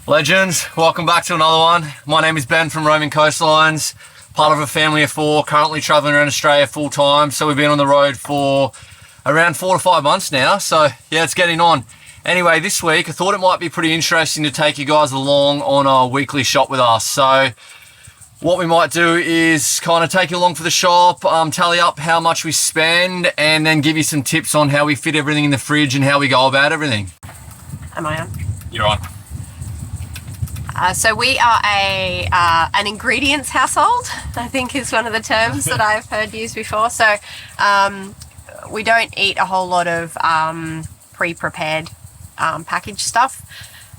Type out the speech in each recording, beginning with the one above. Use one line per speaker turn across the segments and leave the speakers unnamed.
Legends, welcome back to another one. My name is Ben from Roaming Coastlines, part of a family of 4, currently traveling around Australia full time. So we've been on the road for around 4 to 5 months now. So yeah, it's getting on. Anyway, this week I thought it might be pretty interesting to take you guys along on our weekly shop with us. So what we might do is kind of take you along for the shop, tally up how much we spend, and then give you some tips on how we fit everything in the fridge and how we go about everything.
Am I on?
You're on.
So we are an ingredients household, I think is one of the terms that I've heard used before. So we don't eat a whole lot of pre-prepared packaged stuff.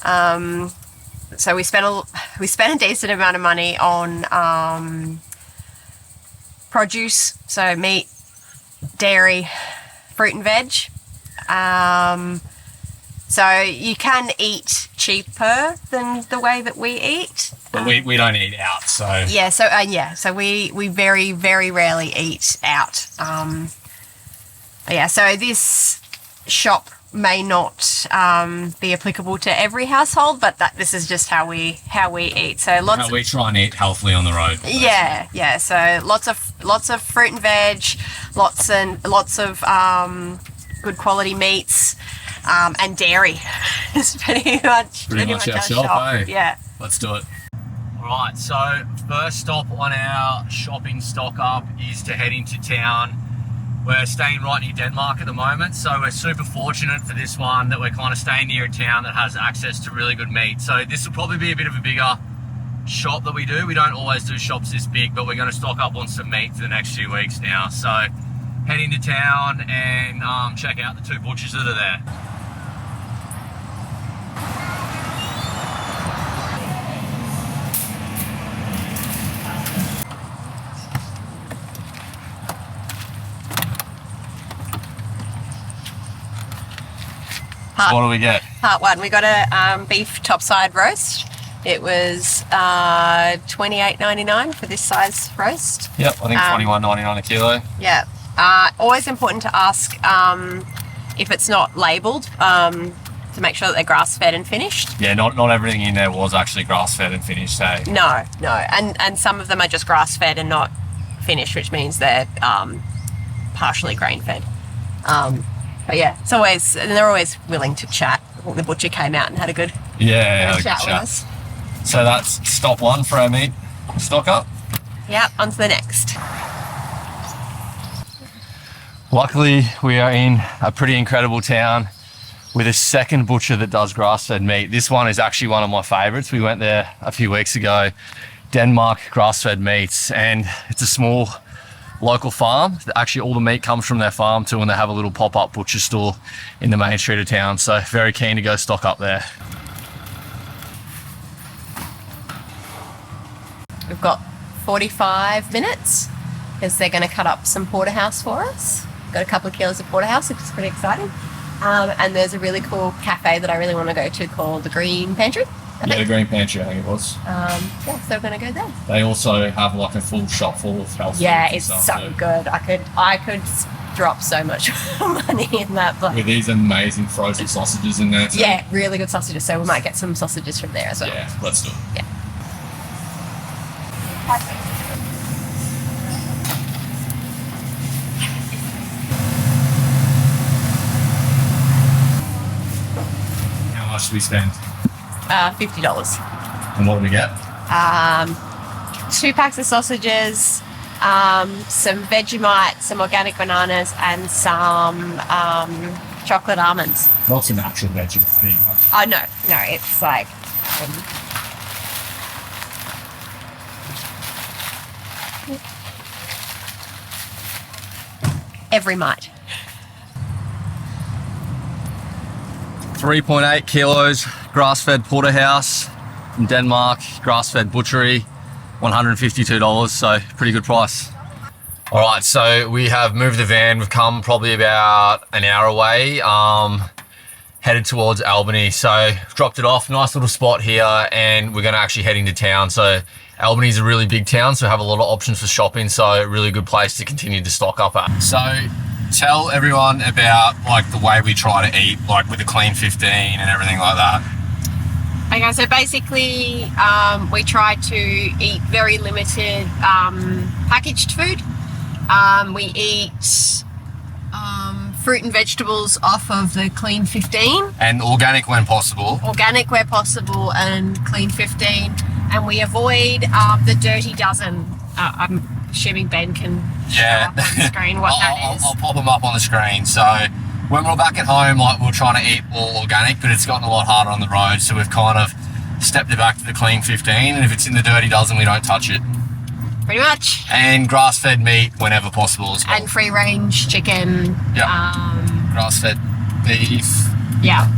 So we spend a decent amount of money on produce, so meat, dairy, fruit and veg. So you can eat cheaper than the way that we eat.
But we don't eat out, so...
Yeah, so we very, very rarely eat out. So this shop may not be applicable to every household, but this is just how we eat. So
we try and eat healthily on the road.
Yeah. So lots of fruit and veg, lots of good quality meats. And dairy is pretty much
our shop. Eh?
Yeah.
Let's do it. All right, so first stop on our shopping stock up is to head into town. We're staying right near Denmark at the moment, so we're super fortunate for this one that we're kind of staying near a town that has access to really good meat. So this will probably be a bit of a bigger shop that we do. We don't always do shops this big, but we're going to stock up on some meat for the next few weeks now. So head into town and check out the 2 butchers that are there. What do we get?
Part 1, we got a beef topside roast. It was $28.99 for this size roast.
Yep, I think $21.99 a kilo.
Yeah. Always important to ask if it's not labelled to make sure that they're grass-fed and finished.
Yeah, not everything in there was actually grass-fed and finished, hey?
No. And some of them are just grass-fed and not finished, which means they're partially grain-fed. But yeah, they're always willing to chat. The butcher came out and had a good chat with us.
So that's stop 1 for our meat stock up.
Yep, on to the next.
Luckily, we are in a pretty incredible town with a second butcher that does grass-fed meat. This one is actually one of my favorites. We went there a few weeks ago, Denmark grass-fed meats, and it's a small local farm. Actually, all the meat comes from their farm too, and they have a little pop-up butcher store in the main street of town. So very keen to go stock up there.
We've got 45 minutes because they're going to cut up some porterhouse for us. Got a couple of kilos of porterhouse, which is pretty exciting. And there's a really cool cafe that I really want to go to called the Green Pantry.
Yeah, the Green Pantry, I think it was.
So we're going to go there.
They also have like a full shop full of health.
Yeah, it's so good. I could drop so much money in that place.
With these amazing frozen sausages in there too.
Yeah, really good sausages. So we might get some sausages from there as well.
Yeah, let's do it.
Yeah.
How much do we spend?
$50.
And what do we get?
2 packs of sausages, some Vegemite, some organic bananas, and some chocolate almonds.
Not some actual Vegemite.
Oh, no, it's like... every mite.
3.8 kilos grass-fed porterhouse in Denmark, grass-fed butchery, $152, so pretty good price. All right, so we have moved the van. We've come probably about an hour away, headed towards Albany. So dropped it off, nice little spot here, and we're gonna actually head into town. So Albany is a really big town, so have a lot of options for shopping, so a really good place to continue to stock up at. So tell everyone about like the way we try to eat, like with the clean 15 and everything like that.
Okay, so basically we try to eat very limited packaged food. We eat fruit and vegetables off of the Clean 15.
And organic when possible.
Organic where possible and Clean 15. And we avoid the Dirty Dozen. I'm assuming Ben can show up on the screen what that is.
I'll pop them up on the screen. So when we're back at home, like we're trying to eat all organic, but it's gotten a lot harder on the road. So we've kind of stepped it back to the Clean 15. And if it's in the Dirty Dozen, we don't touch it.
Pretty much.
And grass-fed meat whenever possible as well.
And free-range chicken.
Grass-fed beef.
Yeah.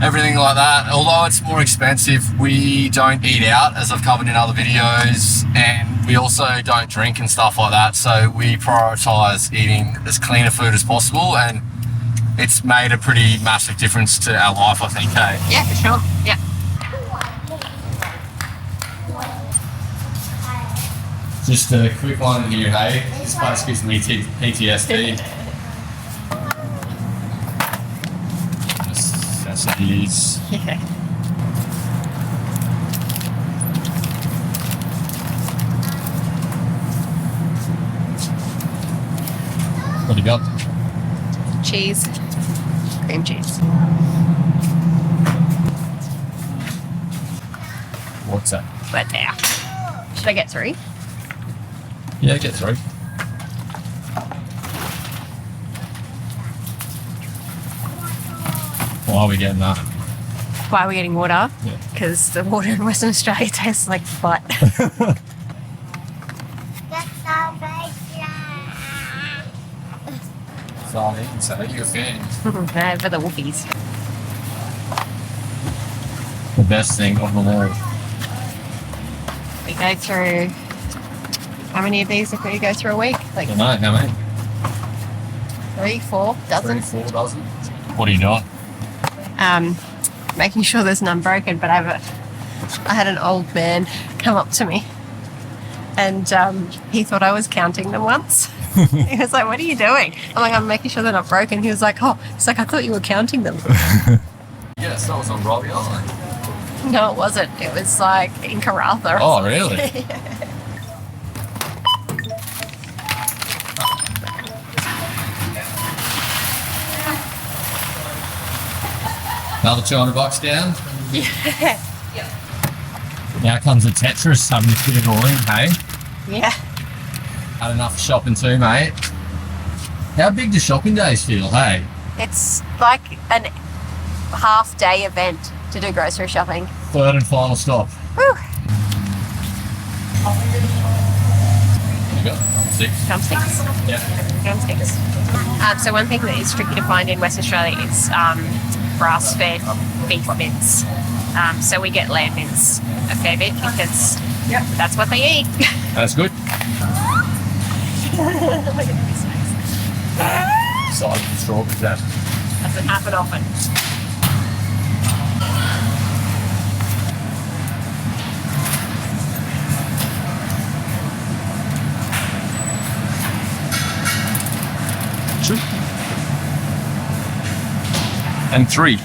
Everything like that. Although it's more expensive, we don't eat out, as I've covered in other videos, and we also don't drink and stuff like that. So we prioritise eating as clean a food as possible, and it's made a pretty massive difference to our life, I think, hey?
Yeah, for sure. Yeah.
Just a quick one here, hey? This place gives me PTSD. Necessities.
Yeah.
What do you got?
Cheese. Cream cheese.
What's that?
Right there. Should I get 3?
Yeah, get 3. Why are we getting that?
Why are we getting water?
Yeah.
Because the water in Western Australia tastes like butt.
Sorry, so you're a fan.
No, for the whoopies.
The best thing of them all.
We go through... How many of these do we go through a week? Like
I don't know, how many?
3, 4 dozen?
3, 4 dozen. What are you doing?
Making sure there's none broken, but I had an old man come up to me and he thought I was counting them once. He was like, "What are you doing?" I'm like, "I'm making sure they're not broken." He was like, "Oh," he's like, "I thought you were counting them."
Yes, that was on Robbie Island.
No, it wasn't. It was like in Caravan.
Oh, really? Another $200 down.
Yeah.
Now comes the Tetris, having to fit it all in, hey?
Yeah.
Had enough shopping too, mate. How big do shopping days feel, hey?
It's like an half-day event to do grocery shopping.
Third and final stop.
Whew.
You got drumsticks.
Drumsticks.
Yeah.
Drumsticks. So one thing that is tricky to find in Western Australia is grass-fed beef mince. So we get lamb mince a fair bit because that's what they eat.
That's good.
Look at this face.
Side of the strawberry that.
Doesn't happen often.
Two. And 3.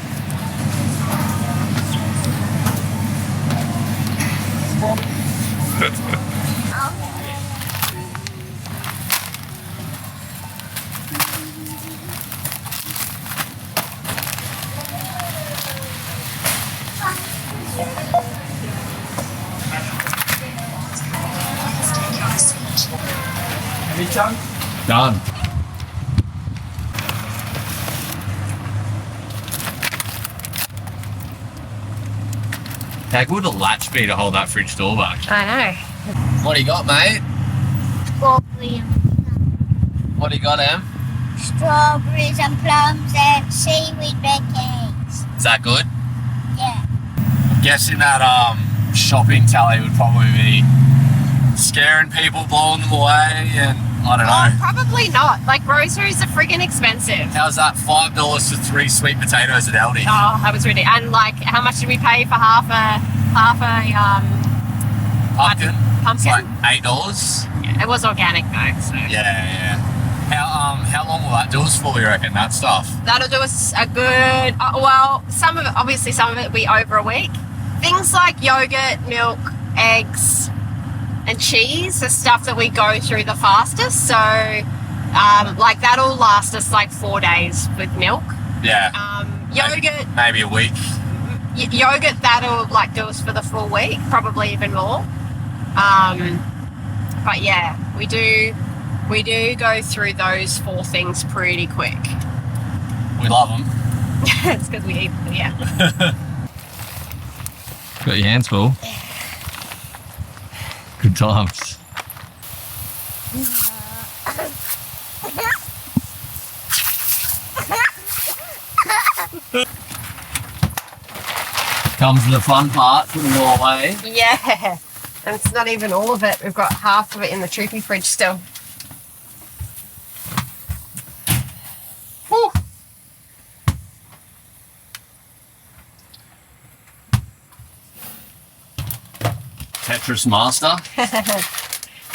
Done. How good a latch be to hold that fridge door back?
I know.
What do you got, mate?
Strawberries
What do you got, Em?
and plums and seaweed pancakes.
Is that good?
Yeah.
I'm guessing that shopping tally would probably be scaring people, blowing them away, and I don't know.
Probably not. Like, groceries are friggin' expensive.
How's that? $5 for 3 sweet potatoes at Aldi.
Oh, that was really. And like, how much did we pay for half a
Pumpkin. It's
pumpkin?
like $8.
It was organic though, so
Yeah. How long will that do us for, you reckon, that stuff?
that'll do us a good. Well, some of it, obviously, some of it will be over a week. things like yogurt, milk, eggs, and cheese are stuff that we go through the fastest. So, like that'll last us like 4 days with milk.
Yeah.
Yogurt,
Maybe a week.
Yogurt that'll like do us for the full week, probably even more. But yeah, we do go through those 4 things pretty quick.
We love them.
It's because we eat them, yeah.
Got your hands full. Good times. Comes the fun part for the away.
Yeah, and it's not even all of it. We've got half of it in the troopy fridge still. Whew.
Tetris master.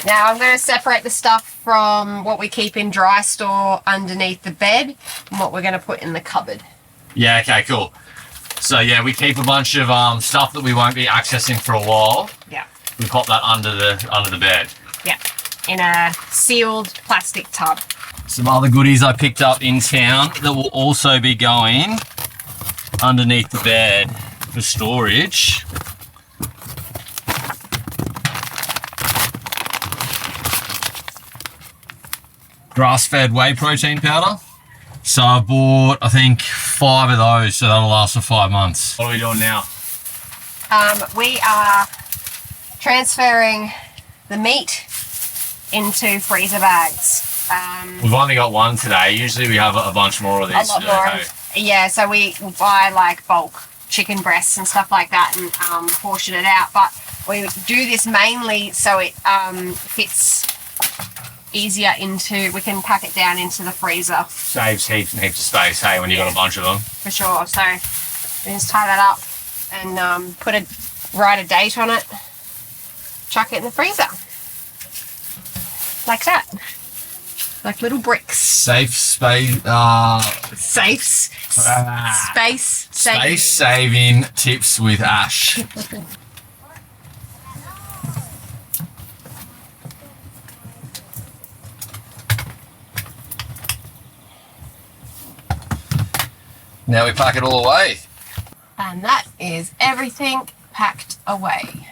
Now I'm going to separate the stuff from what we keep in dry store underneath the bed and what we're going to put in the cupboard.
Yeah, okay, cool. So yeah, we keep a bunch of stuff that we won't be accessing for a while.
Yeah.
We pop that under the bed.
Yeah, in a sealed plastic tub.
Some other goodies I picked up in town that will also be going underneath the bed for storage. Grass-fed whey protein powder. So I bought, I think, 5 of those, so that'll last for 5 months. What are we doing now?
We are transferring the meat into freezer bags.
We've only got one today. Usually we have a bunch more of these.
A lot more. Yeah, so we buy like bulk chicken breasts and stuff like that and portion it out. But we do this mainly so it fits easier into, we can pack it down into the freezer.
Saves heaps and heaps of space, hey, when you've got a bunch of them.
For sure. So we just tie that up and write a date on it, chuck it in the freezer. Like that. Like little bricks.
Safe space.
Safes. Space saving.
Space saving tips with Ash. Now we pack it all away.
And that is everything packed away.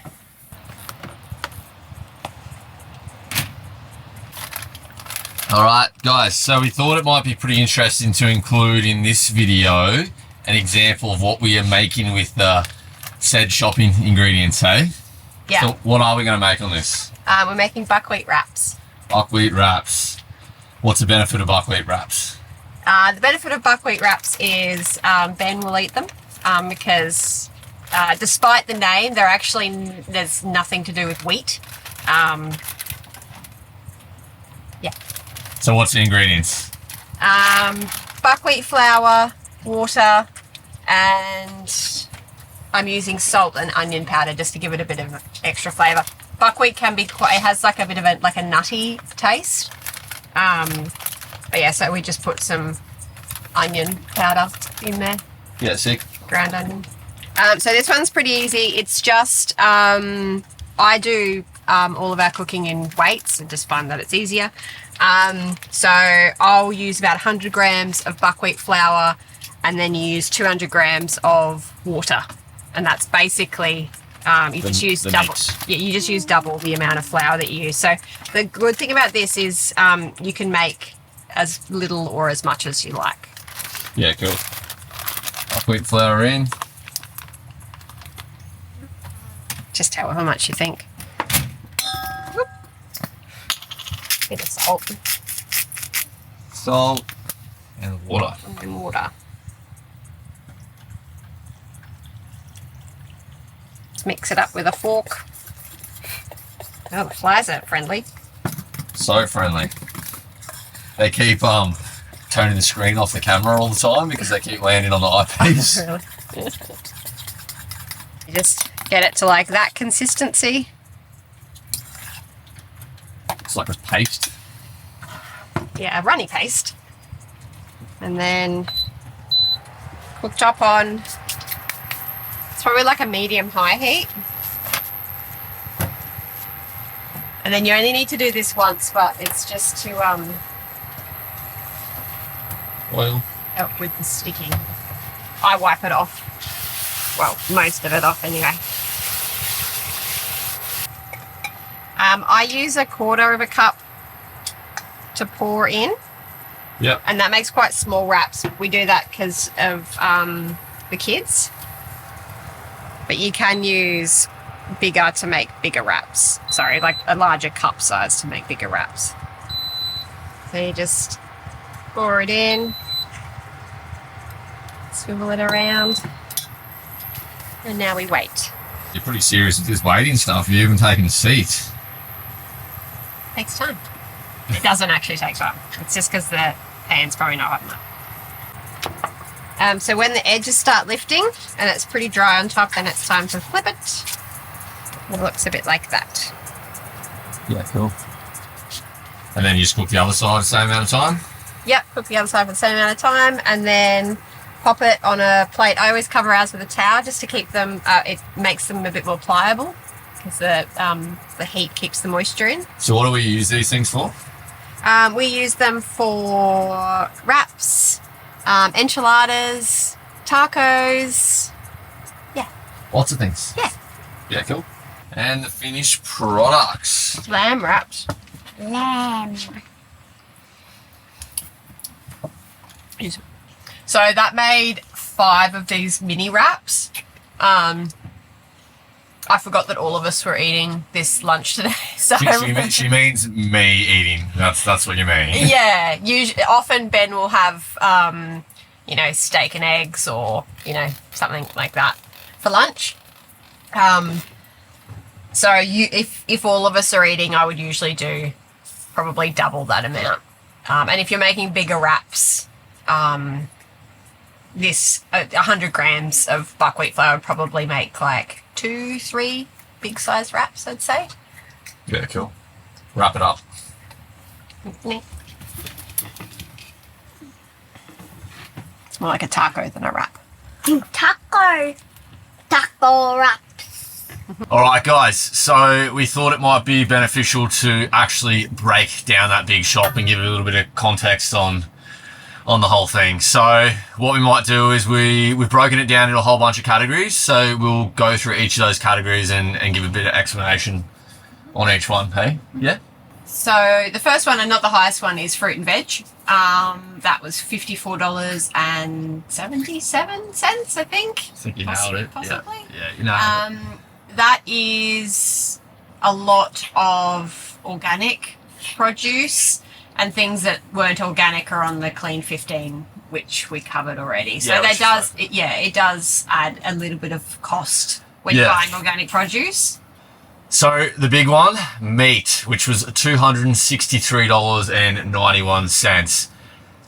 Alright guys, so we thought it might be pretty interesting to include in this video an example of what we are making with the said shopping ingredients, hey?
Yeah.
So what are we going to make on this?
We're making buckwheat wraps.
Buckwheat wraps. What's the benefit of buckwheat wraps?
The benefit of buckwheat wraps is Ben will eat them because despite the name, there's nothing to do with wheat. Yeah.
So what's the ingredients?
Buckwheat flour, water, and I'm using salt and onion powder just to give it a bit of extra flavour. Buckwheat can be it has like a bit of a nutty taste. But yeah, so we just put some onion powder in there.
Yeah, sick.
Ground onion. So this one's pretty easy. It's just, I do all of our cooking in weights and just find that it's easier. So I'll use about 100 grams of buckwheat flour and then use 200 grams of water. And that's basically, you just use double.
Mix.
Yeah, you just use double the amount of flour that you use. So the good thing about this is you can make as little or as much as you like.
Yeah, cool. Buckwheat flour in.
Just however much you think. Whoop. Bit of salt
Salt and water.
and water. Let's mix it up with a fork. Oh, the flies are friendly.
So friendly. They keep turning the screen off the camera all the time because they keep landing on the eyepiece.
Really? You just get it to like that consistency.
It's like a paste.
Yeah, a runny paste. And then cook top on. probably like a medium-high heat. And then you only need to do this once, but it's just to
Oil.
help with the sticking. I wipe it off. Well, most of it off anyway. I use 1/4 of a cup to pour in.
Yep.
And that makes quite small wraps. We do that because of the kids. But you can use bigger to make bigger wraps. Sorry, like a larger cup size to make bigger wraps. So you just pour it in, swivel it around, and now we wait.
You're pretty serious with this waiting stuff. You've even taken a seat.
Takes time. It doesn't actually take time. It's just because the pan's probably not hot enough. So when the edges start lifting and it's pretty dry on top, then it's time to flip it. It looks a bit like that.
Yeah, cool. And then you just cook the other side the same amount of time?
Yep, cook the other side for the same amount of time and then pop it on a plate. I always cover ours with a towel just to keep them, it makes them a bit more pliable because the heat keeps the moisture in.
So what do we use these things for?
We use them for wraps, enchiladas, tacos. Yeah.
Lots of things.
Yeah.
Yeah, cool. And the finished products.
Lamb wraps.
Lamb.
So that made 5 of these mini wraps. I forgot that all of us were eating this lunch today. So
She means me eating. That's what you mean.
yeah, often Ben will have steak and eggs or something like that for lunch. So if all of us are eating, I would usually do probably double that amount. And if you're making bigger wraps, this 100 grams of buckwheat flour would probably make like 2-3 big size wraps, I'd say.
Yeah, cool. Wrap it up.
It's more like a taco than a wrap.
Taco. Taco wraps.
All right, guys. So we thought it might be beneficial to actually break down that big shop and give a little bit of context on the whole thing. So what we might do is we've broken it down into a whole bunch of categories. So we'll go through each of those categories and give a bit of explanation on each one. Hey? Yeah?
So the first one, and not the highest one, is fruit and veg. That was $54.77, I think.
I think you nailed it.
Possibly.
Yeah, you nailed it.
That is a lot of organic produce, and things that weren't organic are on the Clean 15, which we covered already. So
Yeah,
it does add a little bit of cost when you're buying organic produce.
So the big one, meat, which was $263.91.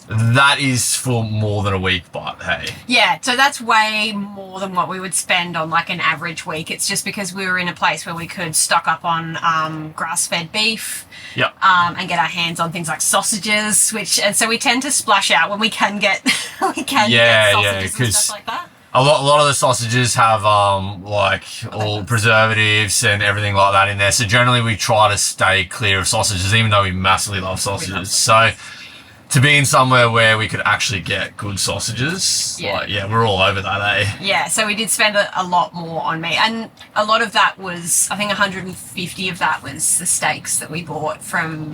That is for more than a week, but hey.
Yeah, so that's way more than what we would spend on like an average week. It's just because we were in a place where we could stock up on grass-fed beef.
Yep.
And get our hands on things like sausages, and so we tend to splash out when we can get get sausages and stuff like that.
A lot of the sausages have all preservatives and everything like that in there. So generally we try to stay clear of sausages, even though we massively love sausages. So to be in somewhere where we could actually get good sausages, we're all over that, eh? Yeah,
so we did spend a lot more on meat. And a lot of that was, I think 150 of that was the steaks that we bought from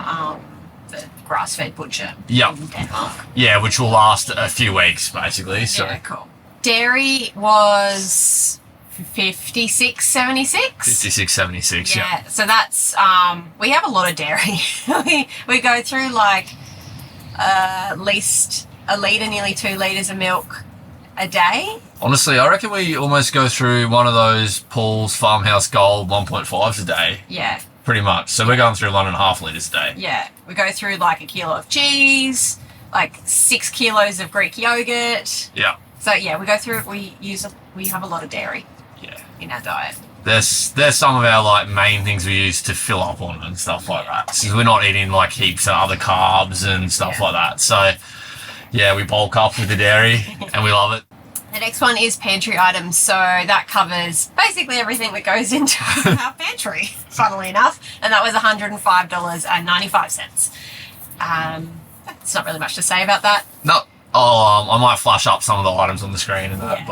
the grass-fed butcher in Denmark.
Yeah, which will last a few weeks, basically. So.
Yeah, cool. Dairy was $56.76.
$56.76, yeah.
So that's, we have a lot of dairy. we go through like at least a litre, nearly 2 litres of milk a day.
Honestly, I reckon we almost go through one of those Paul's Farmhouse Gold 1.5s a day.
Yeah.
Pretty much. So we're going through 1.5 litres a day.
Yeah. We go through like a kilo of cheese, like 6 kilos of Greek yogurt.
Yeah.
So yeah, we go through it. We have a lot of dairy.
Yeah.
In our diet.
There's some of our like main things we use to fill up on and stuff like that. Because we're not eating like heaps of other carbs and stuff like that. So yeah, we bulk up with the dairy and we love it.
The next one is pantry items. So that covers basically everything that goes into our pantry, funnily enough. And that was $105.95. It's not really much to say about that.
No. Oh, I might flash up some of the items on the screen and that,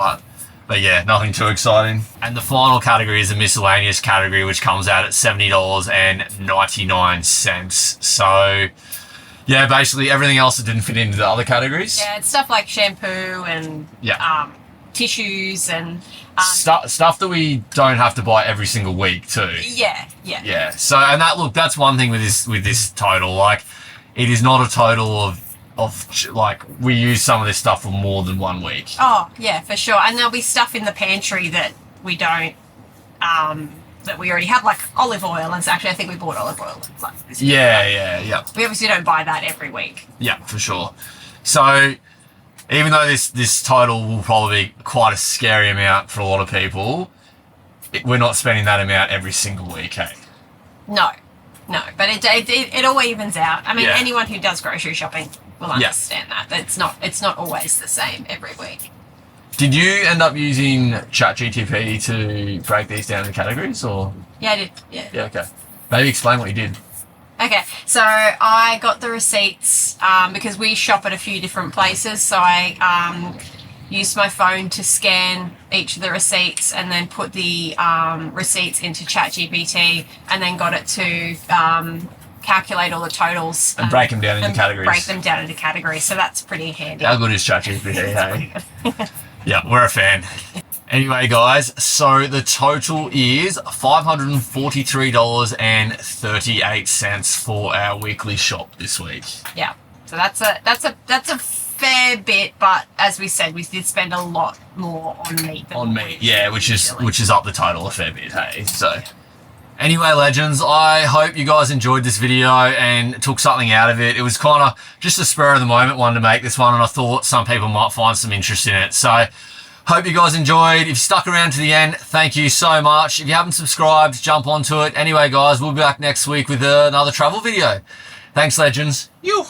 but yeah, nothing too exciting. And the final category is the miscellaneous category, which comes out at $70.99. So yeah, basically everything else that didn't fit into the other categories.
Yeah, it's stuff like shampoo and tissues and
stuff that we don't have to buy every single week too.
Yeah.
So, and that's one thing with this total. Like, it is not a total of like, we use some of this stuff for more than 1 week.
Oh yeah, for sure. And there'll be stuff in the pantry that we don't that we already have, like olive oil. And actually, I think we bought olive oil like this week.
Yeah.
We obviously don't buy that every week.
Yeah, for sure. So even though this total will probably be quite a scary amount for a lot of people, we're not spending that amount every single week, hey?
No, but it all evens out. I mean, anyone who does grocery shopping will understand that. It's not always the same every week.
Did you end up using ChatGTP to break these down into categories, or?
Yeah, I did. Yeah.
Yeah, okay. Maybe explain what you did.
Okay, so I got the receipts because we shop at a few different places. So I used my phone to scan each of the receipts and then put the receipts into ChatGPT and then got it to calculate all the totals.
And break them down into categories.
Break them down into categories. So that's pretty handy.
How good is ChatGPT, hey? Yeah, we're a fan. Anyway, guys, so the total is $543.38 for our weekly shop this week.
Yeah, so that's a fair bit, but as we said, we did spend a lot more on meat.
Which is up the total a fair bit, hey. So anyway, legends, I hope you guys enjoyed this video and took something out of it. It was kind of just a spur of the moment one to make this one, and I thought some people might find some interest in it. So hope you guys enjoyed. If you stuck around to the end, thank you so much. If you haven't subscribed, jump onto it. Anyway, guys, we'll be back next week with another travel video. Thanks, legends. You.